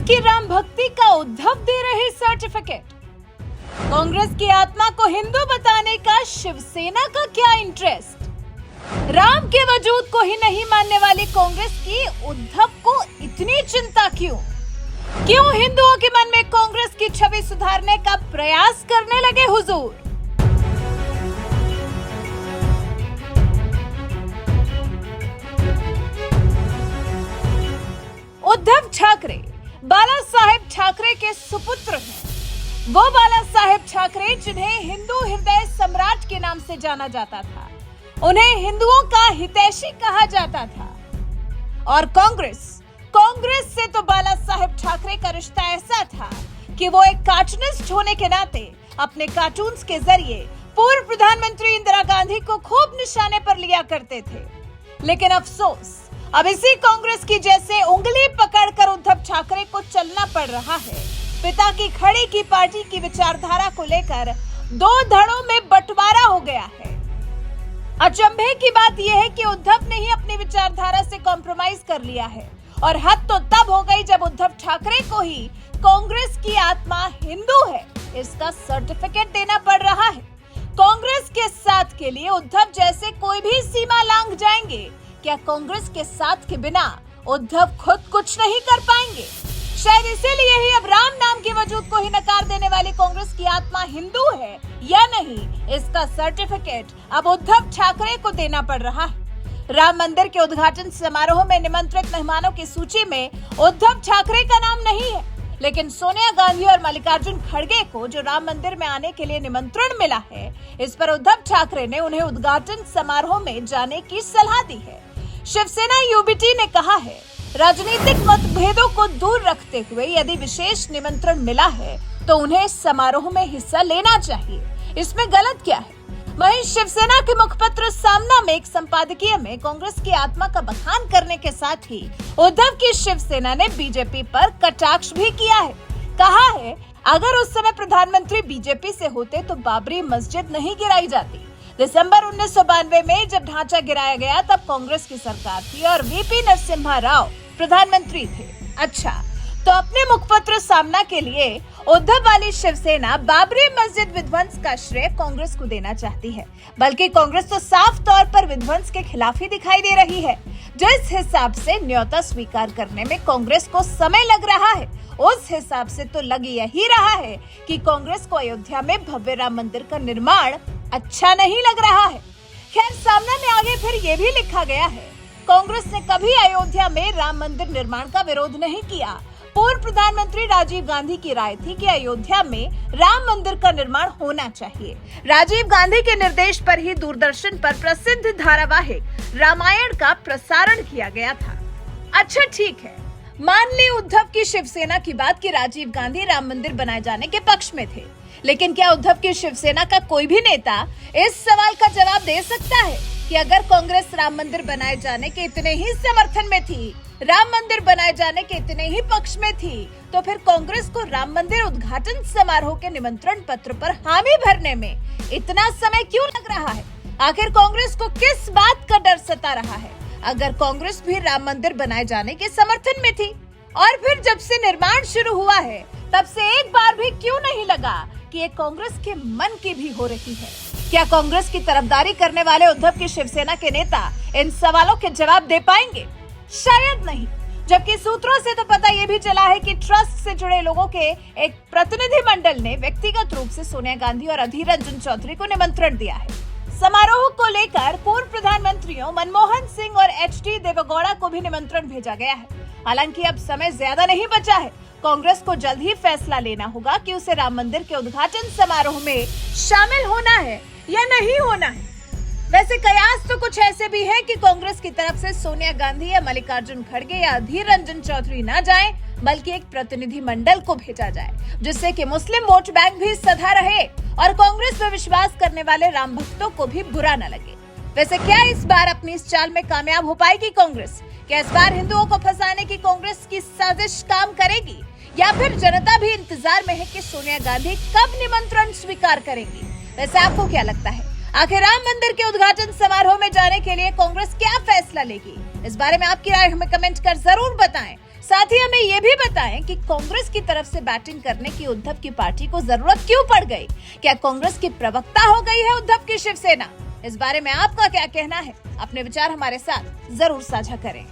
की राम भक्ति का उद्धव दे रहे सर्टिफिकेट। कांग्रेस की आत्मा को हिंदू बताने का शिवसेना का क्या इंटरेस्ट। राम के वजूद को ही नहीं मानने वाली कांग्रेस की उद्धव को इतनी चिंता क्यों? क्यों हिंदुओं के मन में कांग्रेस की छवि सुधारने का प्रयास करने लगे हुजूर? उद्धव ठाकरे बाला साहेब ठाकरे के सुपुत्र हैं। वो बाला साहेब ठाकरे जिन्हें हिंदू हृदय सम्राट के नाम से जाना जाता था, उन्हें हिंदुओं का हितैषी कहा जाता था। और कांग्रेस से तो बाला साहेब ठाकरे का रिश्ता ऐसा था कि वो एक कार्टूनिस्ट होने के नाते अपने कार्टून्स के जरिए पूर्व प्रधानमंत्री इंदिरा गांधी को खूब निशाने पर लिया करते थे। लेकिन अफसोस, अब इसी कांग्रेस की जैसे उंगली पकड़कर उद्धव ठाकरे को चलना पड़ रहा है। पिता की खड़ी की पार्टी की विचारधारा को लेकर दो धड़ों में बंटवारा हो गया है। अचंभे की बात यह है कि उद्धव ने ही अपनी विचारधारा से कॉम्प्रोमाइज कर लिया है। और हद तो तब हो गई जब उद्धव ठाकरे को ही कांग्रेस की आत्मा हिंदू है इसका सर्टिफिकेट देना पड़ रहा है। कांग्रेस के साथ के लिए उद्धव जैसे कोई भी सीमा लांघ जाएंगे। क्या कांग्रेस के साथ के बिना उद्धव खुद कुछ नहीं कर पाएंगे? शायद इसीलिए ही अब राम नाम के वजूद को ही नकार देने वाली कांग्रेस की आत्मा हिंदू है या नहीं, इसका सर्टिफिकेट अब उद्धव ठाकरे को देना पड़ रहा है। राम मंदिर के उद्घाटन समारोह में निमंत्रित मेहमानों की सूची में उद्धव ठाकरे का नाम नहीं है, लेकिन सोनिया गांधी और मल्लिकार्जुन खड़गे को जो राम मंदिर में आने के लिए निमंत्रण मिला है, इस पर उद्धव ठाकरे ने उन्हें उद्घाटन समारोह में जाने की सलाह दी है। शिवसेना यूबीटी ने कहा है, राजनीतिक मतभेदों को दूर रखते हुए यदि विशेष निमंत्रण मिला है तो उन्हें समारोह में हिस्सा लेना चाहिए, इसमें गलत क्या है? वहीं शिवसेना के मुखपत्र सामना में एक संपादकीय में कांग्रेस की आत्मा का बखान करने के साथ ही उद्धव की शिवसेना ने बीजेपी पर कटाक्ष भी किया है। कहा है, अगर उस समय प्रधानमंत्री बीजेपी से होते तो बाबरी मस्जिद नहीं गिराई जाती। दिसंबर 1992 में जब ढांचा गिराया गया तब कांग्रेस की सरकार थी और वीपी नरसिम्हा राव प्रधानमंत्री थे। अच्छा, तो अपने मुखपत्र सामना के लिए उद्धव वाली शिवसेना बाबरी मस्जिद विध्वंस का श्रेय कांग्रेस को देना चाहती है, बल्कि कांग्रेस तो साफ तौर पर विध्वंस के खिलाफ ही दिखाई दे रही है। जिस हिसाब से न्योता स्वीकार करने में कांग्रेस को समय लग रहा है, उस हिसाब से तो लग यही रहा है कि कांग्रेस को अयोध्या में भव्य राम मंदिर का निर्माण अच्छा नहीं लग रहा है। खैर, सामना में आगे फिर ये भी लिखा गया है, कांग्रेस ने कभी अयोध्या में राम मंदिर निर्माण का विरोध नहीं किया। पूर्व प्रधानमंत्री राजीव गांधी की राय थी कि अयोध्या में राम मंदिर का निर्माण होना चाहिए। राजीव गांधी के निर्देश पर ही दूरदर्शन पर प्रसिद्ध धारावाहिक रामायण का प्रसारण किया गया था। अच्छा, ठीक है, मान ली उद्धव की शिवसेना की बात कि राजीव गांधी राम मंदिर बनाए जाने के पक्ष में थे, लेकिन क्या उद्धव की शिवसेना का कोई भी नेता इस सवाल का जवाब दे सकता है कि अगर कांग्रेस राम मंदिर बनाए जाने के इतने ही समर्थन में थी, राम मंदिर बनाए जाने के इतने ही पक्ष में थी, तो फिर कांग्रेस को राम मंदिर उद्घाटन समारोह के निमंत्रण पत्र पर हामी भरने में इतना समय क्यों लग रहा है? आखिर कांग्रेस को किस बात का डर सता रहा है? अगर कांग्रेस भी राम मंदिर बनाए जाने के समर्थन में थी और फिर जब से निर्माण शुरू हुआ है तब से एक बार भी क्यों नहीं लगा कि ये कांग्रेस के मन की भी हो रही है? क्या कांग्रेस की तरफदारी करने वाले उद्धव की शिवसेना के नेता इन सवालों के जवाब दे पाएंगे? शायद नहीं, जबकि सूत्रों से तो पता ये भी चला है कि ट्रस्ट से जुड़े लोगों के एक प्रतिनिधि मंडल ने व्यक्तिगत रूप से सोनिया गांधी और अधीर रंजन चौधरी को निमंत्रण दिया है। समारोह को लेकर पूर्व प्रधानमंत्रियों मनमोहन सिंह और एचडी देवेगौड़ा को भी निमंत्रण भेजा गया है। हालांकि अब समय ज्यादा नहीं बचा है। कांग्रेस को जल्द ही फैसला लेना होगा कि उसे राम मंदिर के उद्घाटन समारोह में शामिल होना है या नहीं होना है। वैसे कयास तो कुछ ऐसे भी हैं कि कांग्रेस की तरफ से सोनिया गांधी या मल्लिकार्जुन खड़गे या अधीर रंजन चौधरी न जाएं, बल्कि एक प्रतिनिधि मंडल को भेजा जाए, जिससे कि मुस्लिम वोट बैंक भी सधा रहे और कांग्रेस में विश्वास करने वाले राम भक्तों को भी बुरा न लगे। वैसे क्या इस बार अपनी इस चाल में कामयाब हो पाएगी कांग्रेस? क्या इस बार हिंदुओं को फंसाने की कांग्रेस की साजिश काम करेगी, या फिर जनता भी इंतजार में है कि सोनिया गांधी कब निमंत्रण स्वीकार करेंगी? वैसे आपको क्या लगता है, आखिर राम मंदिर के उद्घाटन समारोह में जाने के लिए कांग्रेस क्या फैसला लेगी? इस बारे में आपकी राय हमें कमेंट कर जरूर बताएं। साथ ही हमें ये भी बताएं कि कांग्रेस की तरफ से बैटिंग करने की उद्धव की पार्टी को जरूरत क्यों पड़ गई? क्या कांग्रेस की प्रवक्ता हो गई है उद्धव की शिवसेना? इस बारे में आपका क्या कहना है? अपने विचार हमारे साथ जरूर साझा करें।